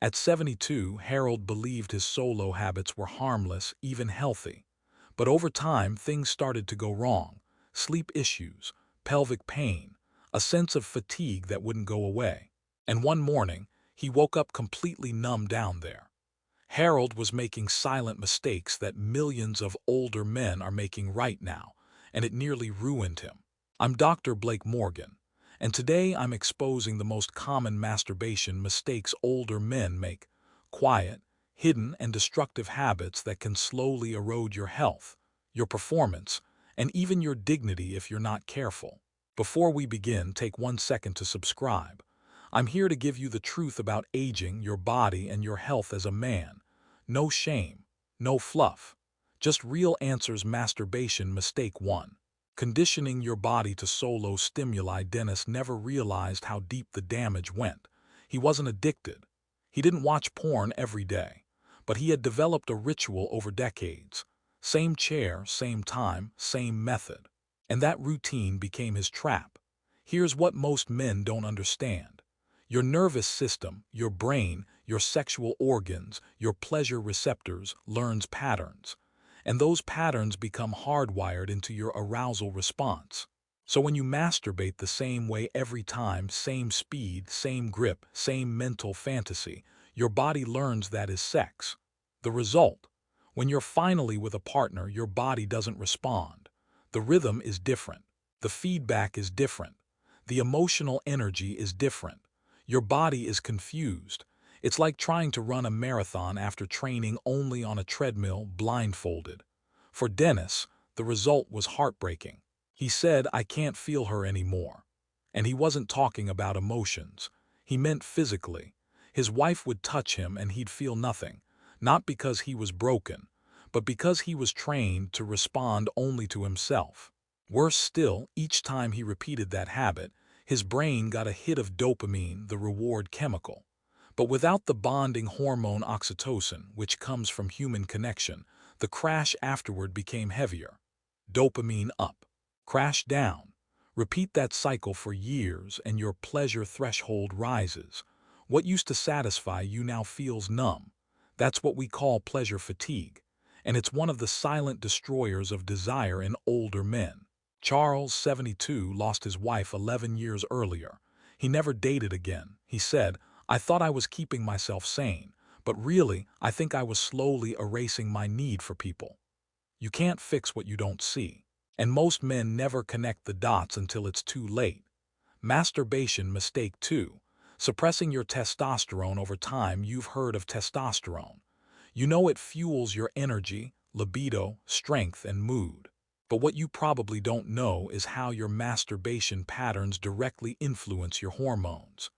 At 72, Harold believed his solo habits were harmless, even healthy. But over time, things started to go wrong. Sleep issues, pelvic pain, a sense of fatigue that wouldn't go away. And one morning, he woke up completely numb down there. Harold was making silent mistakes that millions of older men are making right now, and it nearly ruined him. I'm Dr. Blake Morgan, and today I'm exposing the most common masturbation mistakes older men make: quiet, hidden, and destructive habits that can slowly erode your health, your performance, and even your dignity if you're not careful. Before we begin, take 1 second to subscribe. I'm here to give you the truth about aging, your body, and your health as a man. No shame, no fluff. Just real answers. Masturbation mistake 1. Conditioning your body to solo stimuli. Dennis never realized how deep the damage went. He wasn't addicted. He didn't watch porn every day. But he had developed a ritual over decades. Same chair, same time, same method. And that routine became his trap. Here's what most men don't understand. Your nervous system, your brain, your sexual organs, your pleasure receptors learns patterns. And those patterns become hardwired into your arousal response. So when you masturbate the same way every time, same speed, same grip, same mental fantasy, your body learns that is sex. The result: when you're finally with a partner, your body doesn't respond. The rhythm is different. The feedback is different. The emotional energy is different. Your body is confused. It's like trying to run a marathon after training only on a treadmill, blindfolded. For Dennis, the result was heartbreaking. He said, "I can't feel her anymore." And he wasn't talking about emotions. He meant physically. His wife would touch him and he'd feel nothing, not because he was broken, but because he was trained to respond only to himself. Worse still, each time he repeated that habit, his brain got a hit of dopamine, the reward chemical. But without the bonding hormone oxytocin, which comes from human connection, the crash afterward became heavier. Dopamine up, crash down. Repeat that cycle for years and your pleasure threshold rises. What used to satisfy you now feels numb. That's what we call pleasure fatigue. And it's one of the silent destroyers of desire in older men. Charles, 72, lost his wife 11 years earlier. He never dated again. He said, "I thought I was keeping myself sane, but really, I think I was slowly erasing my need for people." You can't fix what you don't see. And most men never connect the dots until it's too late. Masturbation mistake 2. Suppressing your testosterone over time. You've heard of testosterone. You know it fuels your energy, libido, strength, and mood. But what you probably don't know is how your masturbation patterns directly influence your hormones.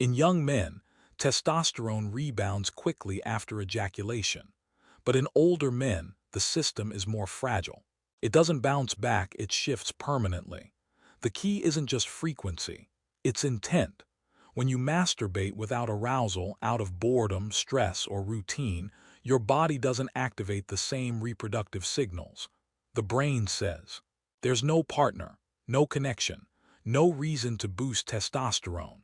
In young men, testosterone rebounds quickly after ejaculation. But in older men, the system is more fragile. It doesn't bounce back, it shifts permanently. The key isn't just frequency, it's intent. When you masturbate without arousal, out of boredom, stress, or routine, your body doesn't activate the same reproductive signals. The brain says, "There's no partner, no connection, no reason to boost testosterone."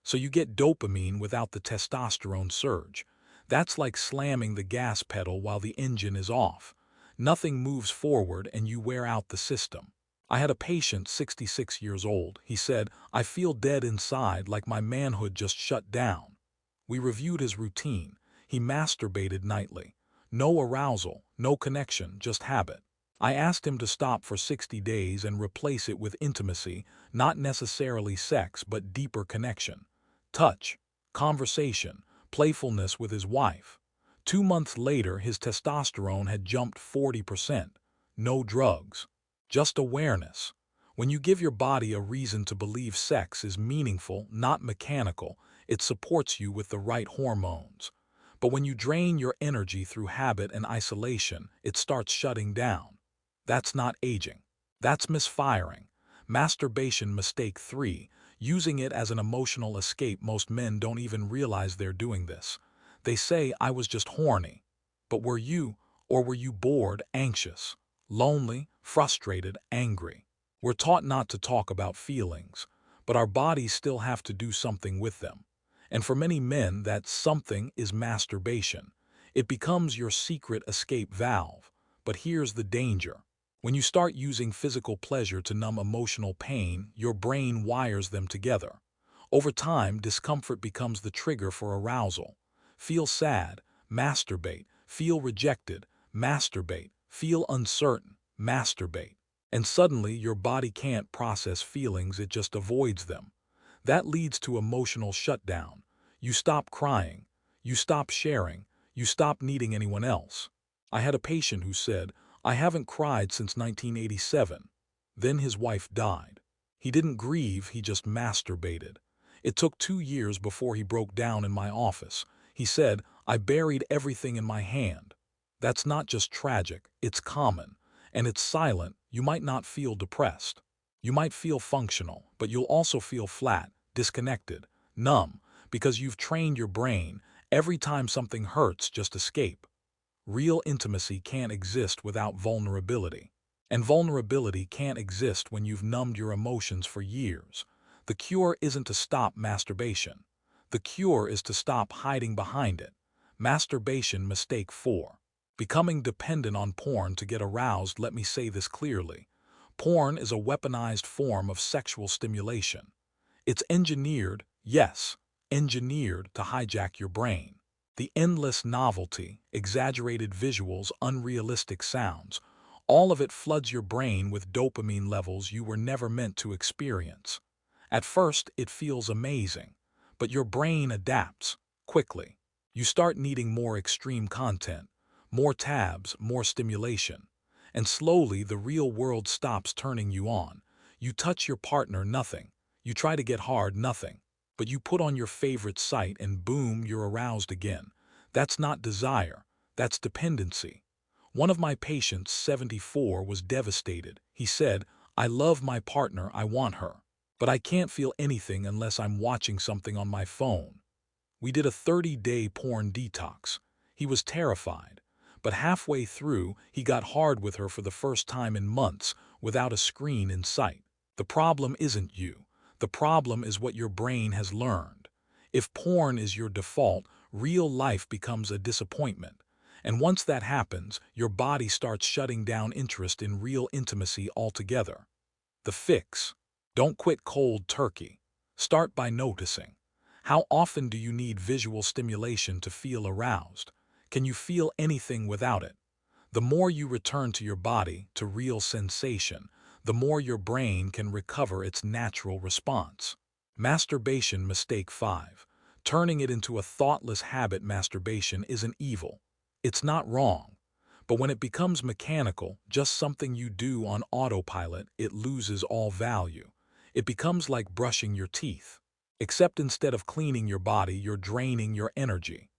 So you get dopamine without the testosterone surge. That's like slamming the gas pedal while the engine is off. Nothing moves forward and you wear out the system. I had a patient, 66 years old. He said, "I feel dead inside, like my manhood just shut down." We reviewed his routine. He masturbated nightly. No arousal, no connection, just habit. I asked him to stop for 60 days and replace it with intimacy, not necessarily sex, but deeper connection. Touch, conversation, playfulness with his wife. 2 months later, his testosterone had jumped 40%. No drugs, just awareness. When you give your body a reason to believe sex is meaningful, not mechanical, it supports you with the right hormones. But when you drain your energy through habit and isolation, it starts shutting down. That's not aging. That's misfiring. Masturbation mistake 3. Using it as an emotional escape. Most men don't even realize they're doing this. They say, "I was just horny." But were you, or were you bored, anxious, lonely, frustrated, angry? We're taught not to talk about feelings, but our bodies still have to do something with them. And for many men, that something is masturbation. It becomes your secret escape valve. But here's the danger. When you start using physical pleasure to numb emotional pain, your brain wires them together. Over time, discomfort becomes the trigger for arousal. Feel sad, masturbate. Feel rejected, masturbate. Feel uncertain, masturbate. And suddenly, your body can't process feelings, it just avoids them. That leads to emotional shutdown. You stop crying. You stop sharing. You stop needing anyone else. I had a patient who said, "I haven't cried since 1987. Then his wife died. He didn't grieve, he just masturbated. It took 2 years before he broke down in my office. He said, "I buried everything in my hand." That's not just tragic, it's common. And it's silent. You might not feel depressed. You might feel functional, but you'll also feel flat, disconnected, numb, because you've trained your brain, every time something hurts, just escape. Real intimacy can't exist without vulnerability. And vulnerability can't exist when you've numbed your emotions for years. The cure isn't to stop masturbation. The cure is to stop hiding behind it. Masturbation mistake 4. Becoming dependent on porn to get aroused. Let me say this clearly. Porn is a weaponized form of sexual stimulation. It's engineered, yes, engineered to hijack your brain. The endless novelty, exaggerated visuals, unrealistic sounds, all of it floods your brain with dopamine levels you were never meant to experience. At first, it feels amazing, but your brain adapts quickly. You start needing more extreme content, more tabs, more stimulation. And slowly, the real world stops turning you on. You touch your partner, nothing. You try to get hard, nothing. But you put on your favorite site and boom, you're aroused again. That's not desire, that's dependency. One of my patients, 74, was devastated. He said, "I love my partner, I want her. But I can't feel anything unless I'm watching something on my phone." We did a 30-day porn detox. He was terrified. But halfway through, he got hard with her for the first time in months, without a screen in sight. The problem isn't you. The problem is what your brain has learned. If porn is your default, real life becomes a disappointment. And once that happens, your body starts shutting down interest in real intimacy altogether. The fix: don't quit cold turkey. Start by noticing. How often do you need visual stimulation to feel aroused? Can you feel anything without it? The more you return to your body, to real sensation, the more your brain can recover its natural response. Masturbation mistake 5. Turning it into a thoughtless habit. Masturbation isn't evil. It's not wrong. But when it becomes mechanical, just something you do on autopilot, it loses all value. It becomes like brushing your teeth. Except instead of cleaning your body, you're draining your energy.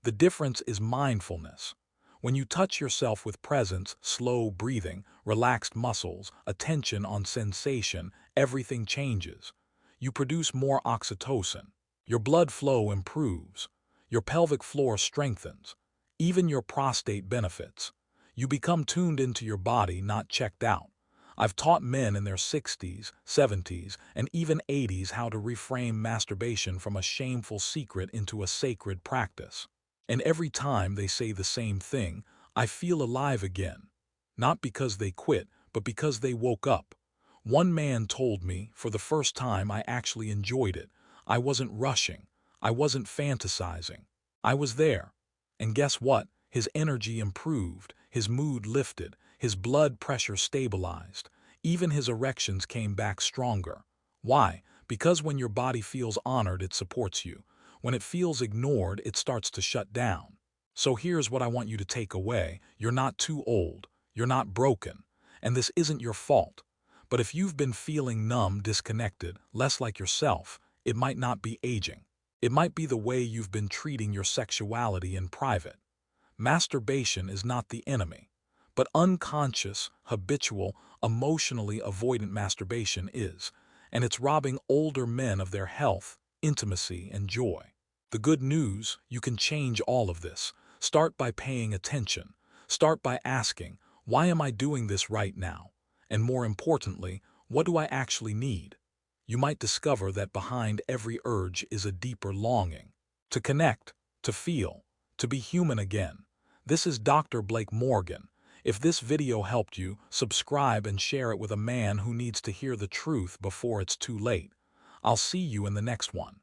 The difference is mindfulness. When you touch yourself with presence, slow breathing, relaxed muscles, attention on sensation, everything changes. You produce more oxytocin. Your blood flow improves. Your pelvic floor strengthens. Even your prostate benefits. You become tuned into your body, not checked out. I've taught men in their 60s, 70s, and even 80s how to reframe masturbation from a shameful secret into a sacred practice. And every time they say the same thing, "I feel alive again." Not because they quit, but because they woke up. One man told me, "For the first time I actually enjoyed it. I wasn't rushing. I wasn't fantasizing. I was there." And guess what? His energy improved, his mood lifted, his blood pressure stabilized. Even his erections came back stronger. Why? Because when your body feels honored, it supports you. When it feels ignored, it starts to shut down. So here's what I want you to take away. You're not too old. You're not broken. And this isn't your fault. But if you've been feeling numb, disconnected, less like yourself, it might not be aging. It might be the way you've been treating your sexuality in private. Masturbation is not the enemy. But unconscious, habitual, emotionally avoidant masturbation is. And it's robbing older men of their health, intimacy, and joy. The good news: you can change all of this. Start by paying attention. Start by asking, why am I doing this right now? And more importantly, what do I actually need? you might discover that behind every urge is a deeper longing. To connect, to feel, to be human again. This is Dr. Blake Morgan. If this video helped you, subscribe and share it with a man who needs to hear the truth before it's too late. I'll see you in the next one.